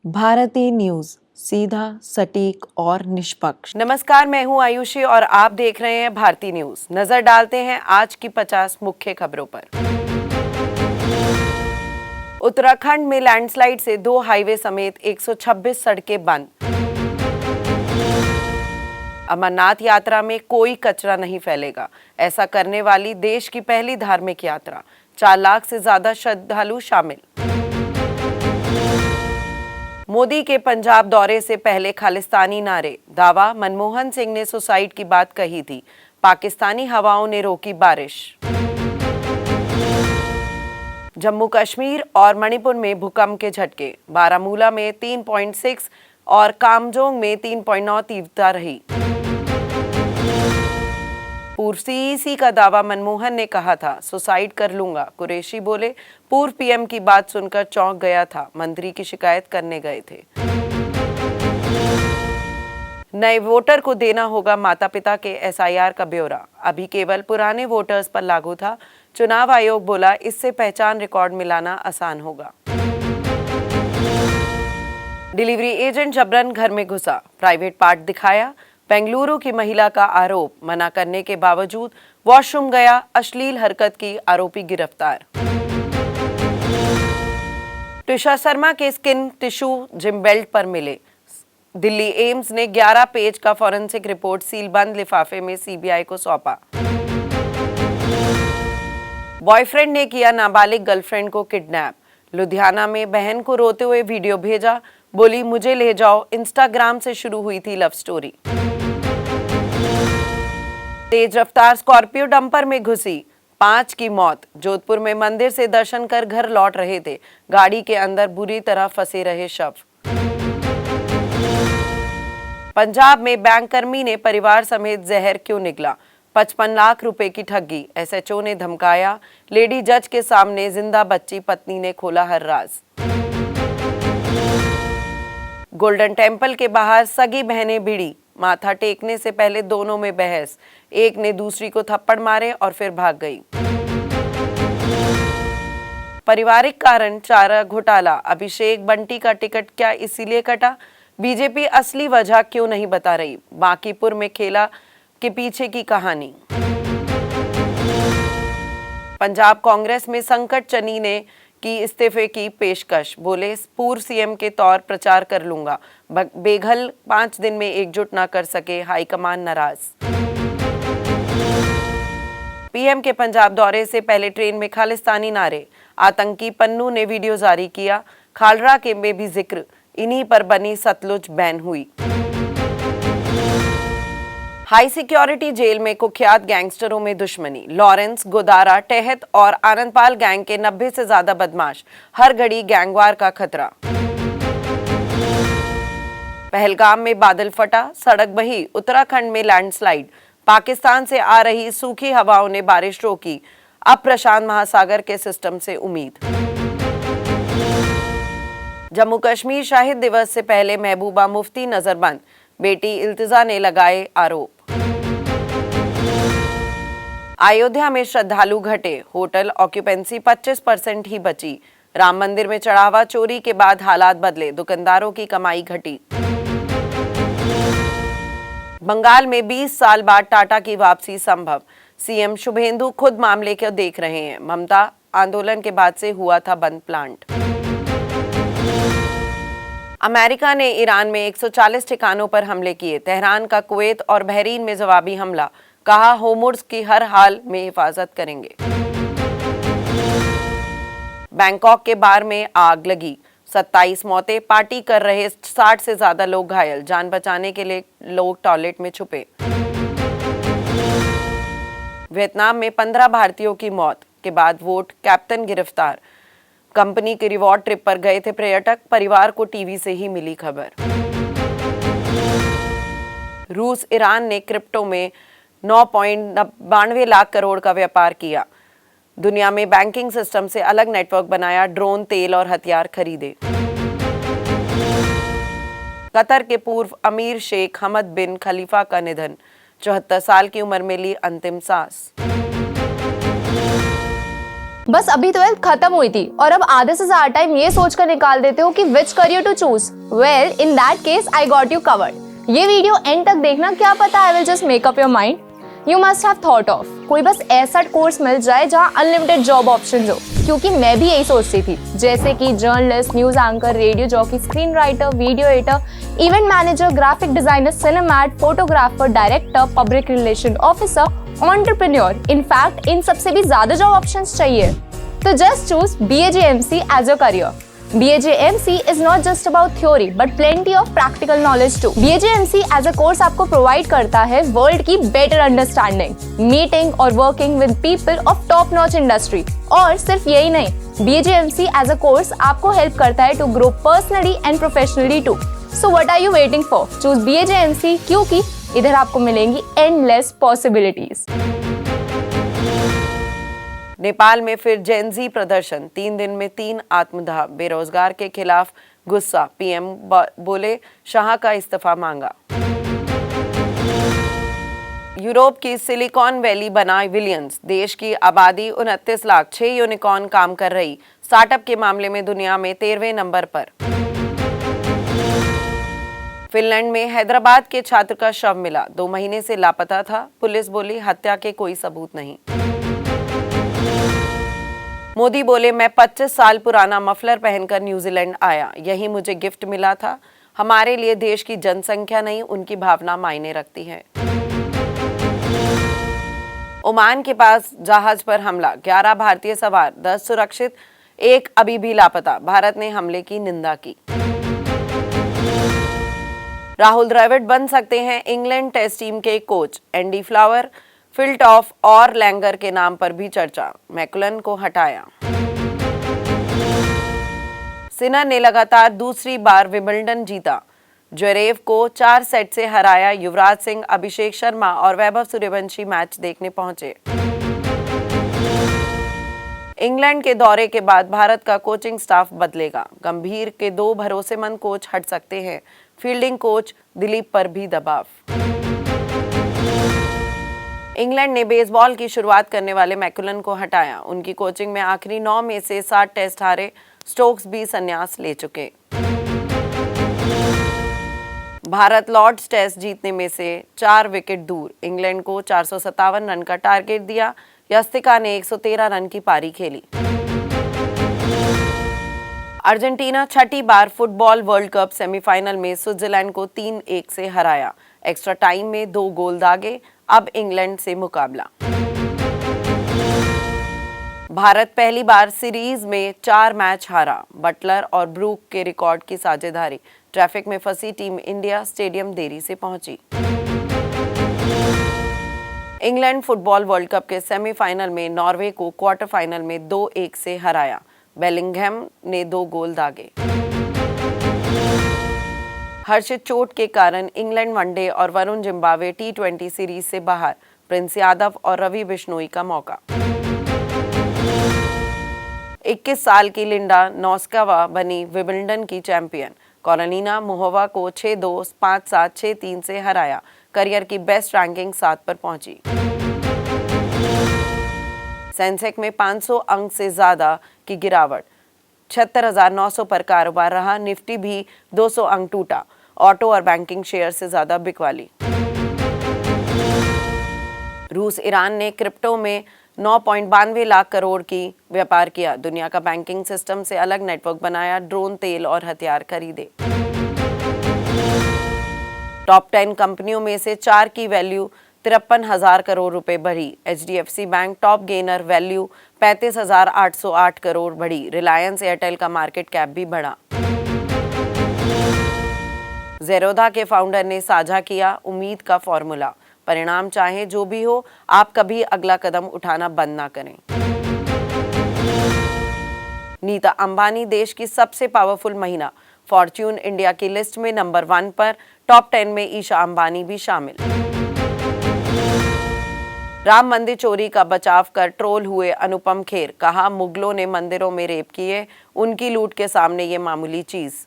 भारतीय न्यूज, सीधा, सटीक और निष्पक्ष। नमस्कार, मैं हूं आयुषी और आप देख रहे हैं भारतीय न्यूज। नजर डालते हैं आज की 50 मुख्य खबरों पर। उत्तराखंड में लैंडस्लाइड से 2 हाईवे समेत 126 सड़कें बंद। अमरनाथ यात्रा में कोई कचरा नहीं फैलेगा, ऐसा करने वाली देश की पहली धार्मिक यात्रा। 4 लाख से ज्यादा श्रद्धालु शामिल। मोदी के पंजाब दौरे से पहले खालिस्तानी नारे, दावा मनमोहन सिंह ने सुसाइड की बात कही थी। पाकिस्तानी हवाओं ने रोकी बारिश। जम्मू कश्मीर और मणिपुर में भूकंप के झटके, बारामूला में 3.6 और कामजोंग में 3.9 तीव्रता रही। पूर्व सीईसी का दावा, मनमोहन ने कहा था सुसाइड कर लूंगा। कुरैशी बोले, पूर्व पीएम की बात सुनकर चौंक गया था, मंत्री की शिकायत करने गए थे। नए वोटर को देना होगा माता पिता के एसआईआर का ब्यौरा, अभी केवल पुराने वोटर्स पर लागू था। चुनाव आयोग बोला इससे पहचान रिकॉर्ड मिलाना आसान होगा। डिलीवरी एजेंट जबरन घर में घुसा, प्राइवेट पार्ट दिखाया। बेंगलुरु की महिला का आरोप, मना करने के बावजूद वॉशरूम गया, अश्लील हरकत की, आरोपी गिरफ्तार। तुषार शर्मा के स्किन टिश्यू जिम बेल्ट पर मिले। दिल्ली एम्स ने 11 पेज का फॉरेंसिक रिपोर्ट सीलबंद लिफाफे में सीबीआई को सौंपा। बॉयफ्रेंड ने किया नाबालिग गर्लफ्रेंड को किडनैप, लुधियाना में बहन को रोते हुए वीडियो भेजा, बोली मुझे ले जाओ। इंस्टाग्राम से शुरू हुई थी लव स्टोरी। तेज रफ्तार स्कॉर्पियो डंपर में घुसी, 5 की मौत। जोधपुर में मंदिर से दर्शन कर घर लौट रहे थे, गाड़ी के अंदर बुरी तरह फंसे रहे शव। पंजाब में बैंक कर्मी ने परिवार समेत जहर क्यों निगला, 55 लाख रुपए की ठगी, एसएचओ ने धमकाया। लेडी जज के सामने जिंदा बच्ची पत्नी ने खोला हर राज। गोल्डन टेम्पल के बाहर सगी बहनें भिड़ी, माथा टेकने से पहले दोनों में बहस, एक ने दूसरी को थप्पड़ मारे और फिर भाग गई। पारिवारिक कारण चारा घोटाला, अभिषेक बंटी का टिकट क्या इसीलिए कटा, बीजेपी असली वजह क्यों नहीं बता रही। बांकीपुर में खेला के पीछे की कहानी। पंजाब कांग्रेस में संकट, चनी ने की इस्तीफे की पेशकश, बोले पूर्व सीएम के तौर प्रचार कर लूंगा। बेघल 5 दिन में एकजुट न कर सके, हाईकमान नाराज। पीएम के पंजाब दौरे से पहले ट्रेन में खालिस्तानी नारे, आतंकी पन्नू ने वीडियो जारी किया। खालरा के में भी जिक्र, इन्हीं पर बनी सतलुज बैन हुई। हाई सिक्योरिटी जेल में कुख्यात गैंगस्टरों में दुश्मनी, लॉरेंस, गोदारा, टेहत और आनंदपाल गैंग के 90 से ज्यादा बदमाश, हर घड़ी गैंगवार का खतरा। पहलगाम में बादल फटा, सड़क बही, उत्तराखंड में लैंडस्लाइड, पाकिस्तान से आ रही सूखी हवाओं ने बारिश रोकी, अब प्रशांत महासागर के सिस्टम से उम्मीद। जम्मू कश्मीर शहीद दिवस से पहले महबूबा मुफ्ती नजरबंद, बेटी इल्तिजा ने लगाए आरोप। अयोध्या में श्रद्धालु घटे, होटल ऑक्यूपेंसी 25% ही बची। राम मंदिर में चढ़ावा चोरी के बाद हालात बदले, दुकानदारों की कमाई घटी। बंगाल में 20 साल बाद टाटा की वापसी संभव, सीएम शुभेंदु खुद मामले को देख रहे हैं। ममता, आंदोलन के बाद से हुआ था बंद प्लांट। अमेरिका ने ईरान में 140 ठिकानों पर हमले किए, तेहरान का कुवैत और बहरीन में जवाबी हमला, कहा होर्मुज़ की हर हाल में हिफाजत करेंगे। बैंकॉक के बार में आग लगी, 27 मौतें, पार्टी कर रहे 60 से ज्यादा लोग घायल, जान बचाने के लिए लोग टॉयलेट में छुपे। वियतनाम में 15 भारतीयों की मौत के बाद वोट, कैप्टन गिरफ्तार। कंपनी के रिवॉर्ड ट्रिप पर गए थे पर्यटक, परिवार को टीवी से ही मिली खबर। रूस ईरान ने क्रिप्टो में 9.92 लाख करोड़ का व्यापार किया। दुनिया में बैंकिंग सिस्टम से अलग नेटवर्क बनाया, ड्रोन, तेल और हथियार खरीदे। कतर के पूर्व अमीर शेख हमद बिन खलीफा का निधन, 74 साल की उम्र में ली अंतिम सांस। बस अभी 12th खत्म हुई थी और अब आधे से ज्यादा टाइम ये सोचकर निकाल देते हो कि which career to choose. Well, in that case I got you covered. ये वीडियो एंड तक देखना, क्या पता I will just make up your mind. You must have thought of कोई बस ऐसा कोर्स मिल जाए जहाँ अनलिमिटेड जॉब ऑप्शन हो, क्योंकि मैं भी यही सोचती थी। जैसे कि journalist, news anchor, radio jockey, screen writer, video editor, event manager, graphic designer, cinematographer, director, public relation officer, entrepreneur. In fact इन सबसे भी ज्यादा जॉब ऑप्शंस चाहिए। तो just choose BAJMC as your career. BAJMC is not just about theory but plenty of practical knowledge too. BAJMC as a course आपको provide करता है world की better understanding, meeting और working with people of top notch industry। और सिर्फ यही नहीं, BAJMC as a course आपको help करता है to grow personally and professionally too. So what are you waiting for? Choose BAJMC क्योंकि इधर आपको मिलेंगी endless possibilities। नेपाल में फिर जेनजी प्रदर्शन, 3 दिन में 3 आत्मदाह। बेरोजगार के खिलाफ गुस्सा, पीएम बोले शाह का इस्तीफा मांगा। यूरोप की सिलिकॉन वैली बना विलियंस, देश की आबादी 29 लाख, 6 यूनिकॉर्न काम कर रही। स्टार्टअप के मामले में दुनिया में 13वें नंबर पर। फिनलैंड में हैदराबाद के छात्र का शव मिला, 2 महीने से लापता था। पुलिस बोली हत्या के कोई सबूत नहीं। मोदी बोले मैं 25 साल पुराना मफलर पहनकर न्यूजीलैंड आया, यही मुझे गिफ्ट मिला था। हमारे लिए देश की जनसंख्या नहीं, उनकी भावना मायने रखती है। ओमान के पास जहाज पर हमला, 11 भारतीय सवार, 10 सुरक्षित, 1 अभी भी लापता। भारत ने हमले की निंदा की। राहुल द्रविड़ बन सकते हैं इंग्लैंड टेस्ट टीम के कोच। एंडी फ्लावर, फिल्टॉफ और लैंगर के नाम पर भी चर्चा। मैकुलन को हटाया। सिनर ने लगातार दूसरी बार विंबलडन जीता। ज्वेरेव को 4 सेट से हराया। युवराज सिंह, अभिषेक शर्मा और वैभव सूर्यवंशी मैच देखने पहुंचे। इंग्लैंड के दौरे के बाद भारत का कोचिंग स्टाफ बदलेगा। गंभीर के 2 भरोसेमंद कोच हट सकते हैं। फील्डिंग कोच दिलीप पर भी दबाव। इंग्लैंड ने बेसबॉल की शुरुआत करने वाले मैकुलन को हटाया। उनकी कोचिंग में आखिरी 9 में से 7 टेस्ट हारे। स्टोक्स भी संन्यास ले चुके। भारत लॉर्ड्स टेस्ट जीतने में से 4 विकेट दूर। इंग्लैंड को 457 रन का टारगेट दिया। यस्तिका ने 113 रन की पारी खेली। अर्जेंटीना छठी बार फुटबॉल वर्ल्ड कप सेमीफाइनल में स्विट्जरलैंड को 3-1 से हराया। एक्स्ट्रा टाइम में 2 गोल दागे। अब इंग्लैंड से मुकाबला। भारत पहली बार सीरीज में 4 मैच हारा। बटलर और ब्रूक के रिकॉर्ड की साझेदारी। ट्रैफिक में फंसी टीम इंडिया स्टेडियम देरी से पहुंची। इंग्लैंड फुटबॉल वर्ल्ड कप के सेमीफाइनल में नॉर्वे को क्वार्टर फाइनल में 2-1 से हराया। बेलिंगहम ने 2 गोल दागे। हर्षित चोट के कारण इंग्लैंड वनडे और वरुण जिम्बाब्वे T20 सीरीज से बाहर। प्रिंस यादव और रवि बिश्नोई का मौका। 21 साल की लिंडा नोस्कावा बनी विंबलडन की चैंपियन। कैरोलिना मुहोवा को 6-2, 5-7, 6-3 से हराया। करियर की बेस्ट रैंकिंग 7 पर पहुंची। सेंसेक्स में 500 अंक से ज्यादा की गिरावट, 76,900 पर कारोबार रहा। निफ्टी भी 200 अंक टूटा। ऑटो और बैंकिंग शेयर से ज्यादा बिकवाली। रूस ईरान ने क्रिप्टो में 9.92 लाख करोड़ की व्यापार किया। दुनिया का बैंकिंग सिस्टम से अलग नेटवर्क बनाया। ड्रोन, तेल और हथियार खरीदे। टॉप 10 कंपनियों में से 4 की वैल्यू 53,000 करोड़ रुपए बढ़ी। HDFC bank top gainer, value 35,808 crore बढ़ी। रिलायंस एयरटेल का मार्केट कैप भी बढ़ा। ज़ेरोधा के फाउंडर ने साझा किया उम्मीद का फॉर्मूला। परिणाम चाहे जो भी हो, आप कभी अगला कदम उठाना बंद ना करें। नीता अंबानी देश की सबसे पावरफुल महिला। फॉर्च्यून इंडिया की लिस्ट में नंबर 1 पर। टॉप 10 में ईशा अंबानी भी शामिल। राम मंदिर चोरी का बचाव कर ट्रोल हुए अनुपम खेर। कहा मुगलों ने मंदिरों में रेप किए, उनकी लूट के सामने ये मामूली चीज।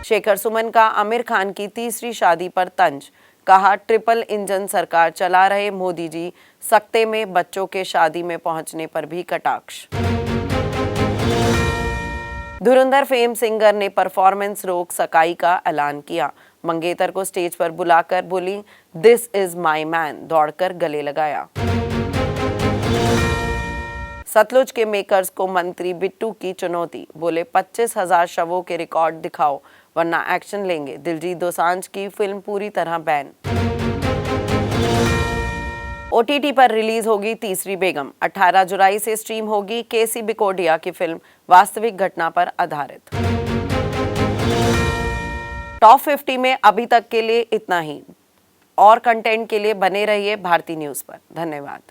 शेखर सुमन का आमिर खान की तीसरी शादी पर तंज। कहा ट्रिपल इंजन सरकार चला रहे मोदी जी सकते में बच्चों के शादी में पहुंचने पर भी कटाक्ष। धुरंधर फेम सिंगर ने परफॉर्मेंस रोक सकाई का ऐलान किया। मंगेतर को स्टेज पर बुलाकर बोली दिस इज माई मैन, दौड़कर गले लगाया। सतलुज के मेकर्स को मंत्री बिट्टू की चुनौती, बोले 25,000 शवों के रिकॉर्ड दिखाओ वरना एक्शन लेंगे। दिलजीत दोसांझ की फिल्म पूरी तरह बैन। OTT पर रिलीज होगी तीसरी बेगम। 18 जुलाई से स्ट्रीम होगी केसी बिकोडिया की फिल्म वास्तविक घटना पर आधारित। टॉप 50 में अभी तक के लिए इतना ही। और कंटेंट के लिए बने रहिए भारती न्यूज पर। धन्यवाद।